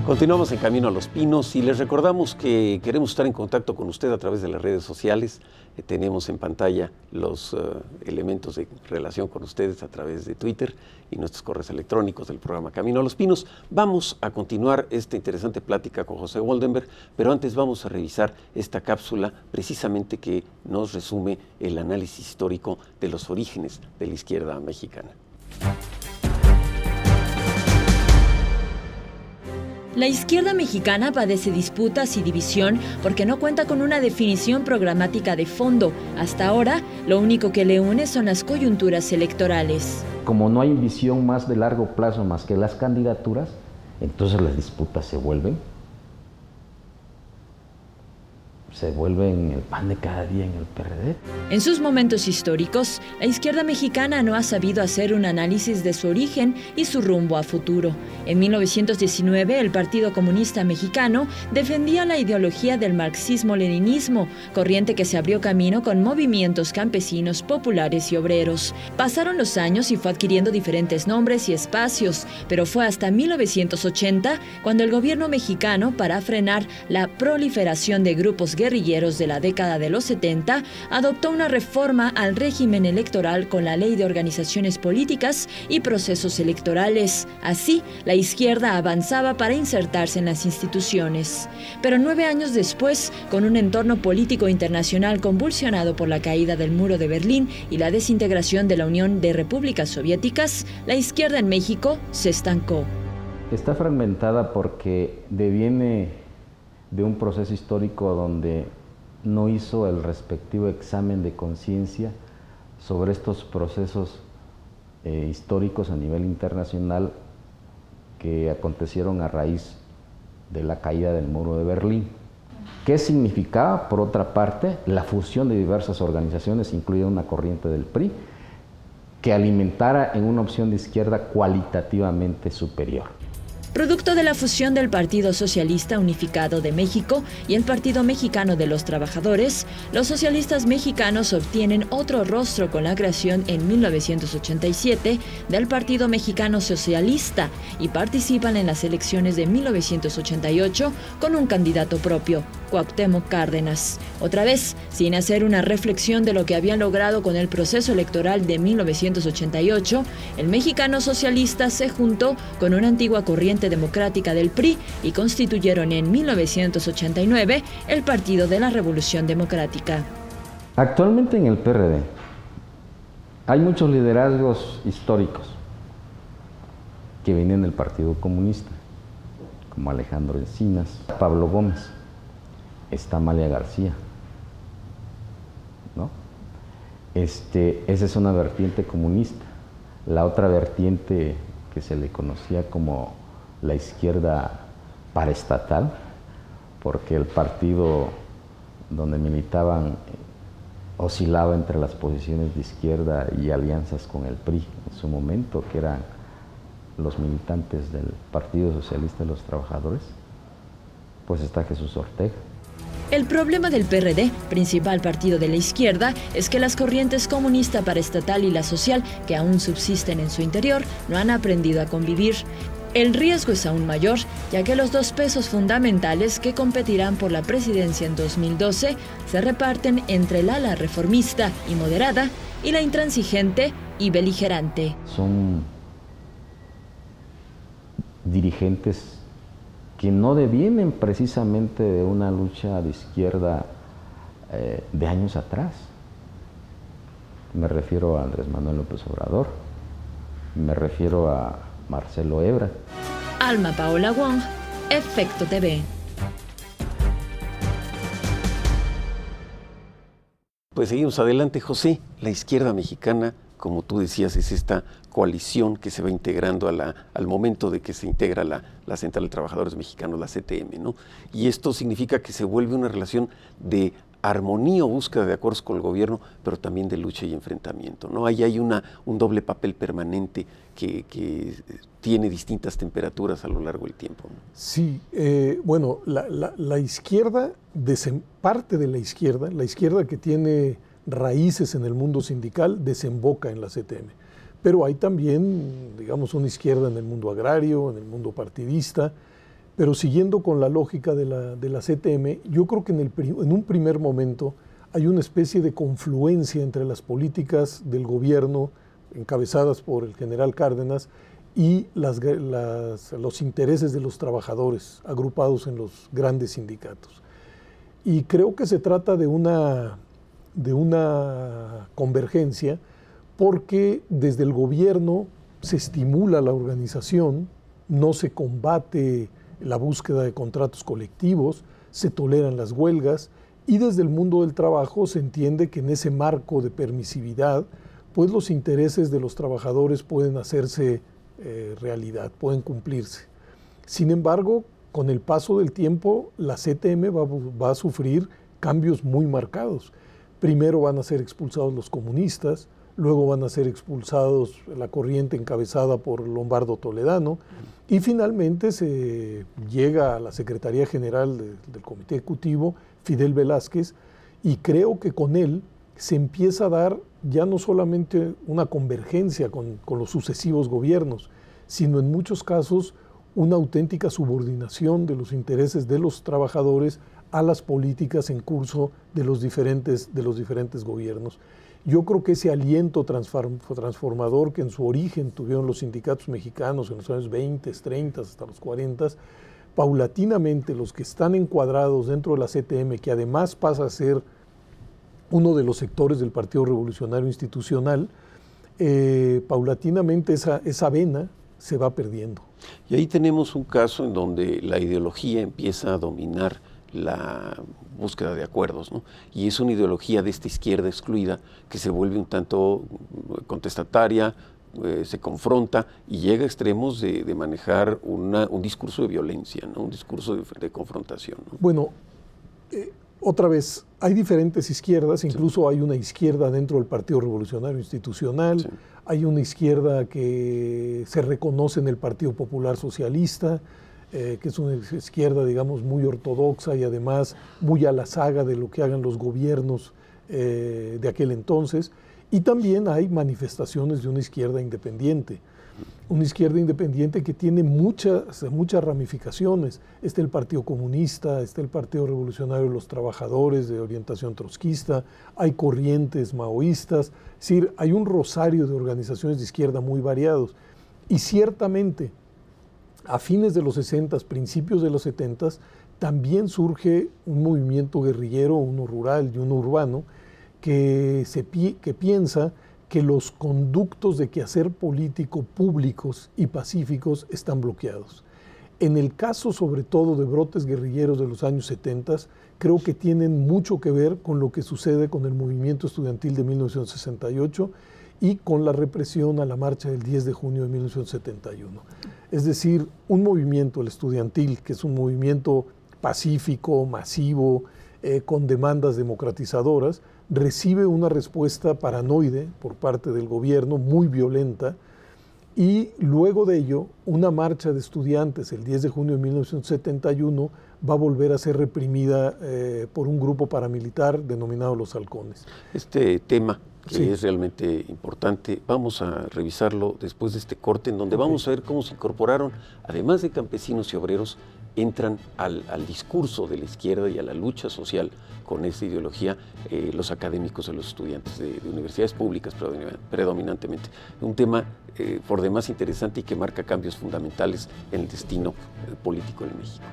Continuamos en Camino a los Pinos y les recordamos que queremos estar en contacto con usted a través de las redes sociales. Tenemos en pantalla los elementos de relación con ustedes a través de Twitter y nuestros correos electrónicos del programa Camino a los Pinos. Vamos a continuar esta interesante plática con José Woldenberg, pero antes vamos a revisar esta cápsula precisamente que nos resume el análisis histórico de los orígenes de la izquierda mexicana. La izquierda mexicana padece disputas y división porque no cuenta con una definición programática de fondo. Hasta ahora, lo único que le une son las coyunturas electorales. Como no hay visión más de largo plazo más que las candidaturas, entonces las disputas se vuelven el pan de cada día en el PRD. En sus momentos históricos, la izquierda mexicana no ha sabido hacer un análisis de su origen y su rumbo a futuro. En 1919, el Partido Comunista Mexicano defendía la ideología del marxismo-leninismo, corriente que se abrió camino con movimientos campesinos, populares y obreros. Pasaron los años y fue adquiriendo diferentes nombres y espacios, pero fue hasta 1980 cuando el gobierno mexicano, para frenar la proliferación de grupos guerrilleros de la década de los 70, adoptó una reforma al régimen electoral con la Ley de Organizaciones Políticas y Procesos Electorales. Así, la izquierda avanzaba para insertarse en las instituciones. Pero 9 años después, con un entorno político internacional convulsionado por la caída del muro de Berlín y la desintegración de la Unión de Repúblicas Soviéticas, la izquierda en México se estancó. Está fragmentada porque deviene de un proceso histórico donde no hizo el respectivo examen de conciencia sobre estos procesos históricos a nivel internacional que acontecieron a raíz de la caída del muro de Berlín. ¿Qué significaba, por otra parte, la fusión de diversas organizaciones, incluida una corriente del PRI, que alimentara en una opción de izquierda cualitativamente superior? Producto de la fusión del Partido Socialista Unificado de México y el Partido Mexicano de los Trabajadores, los socialistas mexicanos obtienen otro rostro con la creación en 1987 del Partido Mexicano Socialista y participan en las elecciones de 1988 con un candidato propio, Cuauhtémoc Cárdenas. Otra vez, sin hacer una reflexión de lo que habían logrado con el proceso electoral de 1988, el mexicano socialista se juntó con una antigua corriente democrática del PRI y constituyeron en 1989 el Partido de la Revolución Democrática. Actualmente en el PRD hay muchos liderazgos históricos que vienen del Partido Comunista, como Alejandro Encinas, Pablo Gómez, está Amalia García, ¿no? Esa es una vertiente comunista. La otra vertiente que se le conocía como la izquierda paraestatal, porque el partido donde militaban oscilaba entre las posiciones de izquierda y alianzas con el PRI en su momento, que eran los militantes del Partido Socialista de los Trabajadores, pues está Jesús Ortega. El problema del PRD, principal partido de la izquierda, es que las corrientes comunista, paraestatal y la social, que aún subsisten en su interior, no han aprendido a convivir. El riesgo es aún mayor, ya que los dos pesos fundamentales que competirán por la presidencia en 2012 se reparten entre el ala reformista y moderada y la intransigente y beligerante. Son dirigentes que no devienen precisamente de una lucha de izquierda de años atrás. Me refiero a Andrés Manuel López Obrador, me refiero a Marcelo Ebrard. Alma Paola Wong, Efecto TV. Pues seguimos adelante, José. La izquierda mexicana, como tú decías, es esta coalición que se va integrando al momento de que se integra la Central de Trabajadores Mexicanos, la CTM, ¿no? Y esto significa que se vuelve una relación de armonía o búsqueda de acuerdos con el gobierno, pero también de lucha y enfrentamiento, ¿no? Ahí hay un doble papel permanente que tiene distintas temperaturas a lo largo del tiempo, ¿no? Sí, bueno, la izquierda, parte de la izquierda que tiene raíces en el mundo sindical, desemboca en la CTM. Pero hay también, digamos, una izquierda en el mundo agrario, en el mundo partidista, Pero siguiendo con la lógica de la CTM, yo creo que en un primer momento hay una especie de confluencia entre las políticas del gobierno encabezadas por el general Cárdenas y los intereses de los trabajadores agrupados en los grandes sindicatos. Y creo que se trata de una convergencia porque desde el gobierno se estimula la organización, no se combate la búsqueda de contratos colectivos, se toleran las huelgas y desde el mundo del trabajo se entiende que en ese marco de permisividad, pues los intereses de los trabajadores pueden hacerse realidad, pueden cumplirse. Sin embargo, con el paso del tiempo, la CTM va a sufrir cambios muy marcados. Primero van a ser expulsados los comunistas, luego van a ser expulsados la corriente encabezada por Lombardo Toledano y finalmente se llega a la Secretaría General del Comité Ejecutivo, Fidel Velázquez, y creo que con él se empieza a dar ya no solamente una convergencia con los sucesivos gobiernos, sino en muchos casos una auténtica subordinación de los intereses de los trabajadores a las políticas en curso de los diferentes gobiernos. Yo creo que ese aliento transformador que en su origen tuvieron los sindicatos mexicanos en los años 20, 30, hasta los 40, paulatinamente los que están encuadrados dentro de la CTM, que además pasa a ser uno de los sectores del Partido Revolucionario Institucional, paulatinamente esa vena se va perdiendo. Y ahí tenemos un caso en donde la ideología empieza a dominar la búsqueda de acuerdos, ¿no? Y es una ideología de esta izquierda excluida que se vuelve un tanto contestataria, se confronta y llega a extremos de manejar un discurso de violencia, ¿no? Un discurso de confrontación, ¿no? Bueno, otra vez, hay diferentes izquierdas, incluso hay una izquierda dentro del Partido Revolucionario Institucional, sí. Hay una izquierda que se reconoce en el Partido Popular Socialista, que es una izquierda, digamos, muy ortodoxa y además muy a la saga de lo que hagan los gobiernos de aquel entonces. Y también hay manifestaciones de una izquierda independiente que tiene muchas ramificaciones. Está el Partido Comunista, está el Partido Revolucionario de los Trabajadores de orientación trotskista, hay corrientes maoístas, es decir, hay un rosario de organizaciones de izquierda muy variados. Y ciertamente, a fines de los 60, principios de los 70, también surge un movimiento guerrillero, uno rural y uno urbano, que piensa que los conductos de quehacer político públicos y pacíficos están bloqueados. En el caso sobre todo de brotes guerrilleros de los años 70, creo que tienen mucho que ver con lo que sucede con el movimiento estudiantil de 1968 y con la represión a la marcha del 10 de junio de 1971. Es decir, un movimiento, el estudiantil, que es un movimiento pacífico, masivo, con demandas democratizadoras, recibe una respuesta paranoide por parte del gobierno, muy violenta, y luego de ello, una marcha de estudiantes el 10 de junio de 1971 va a volver a ser reprimida por un grupo paramilitar denominado Los Halcones. Este tema, que es realmente importante, vamos a revisarlo después de este corte, en donde vamos a ver cómo se incorporaron, además de campesinos y obreros, entran al discurso de la izquierda y a la lucha social con esta ideología los académicos y los estudiantes de universidades públicas predominantemente. Un tema por demás interesante y que marca cambios fundamentales en el destino político de México.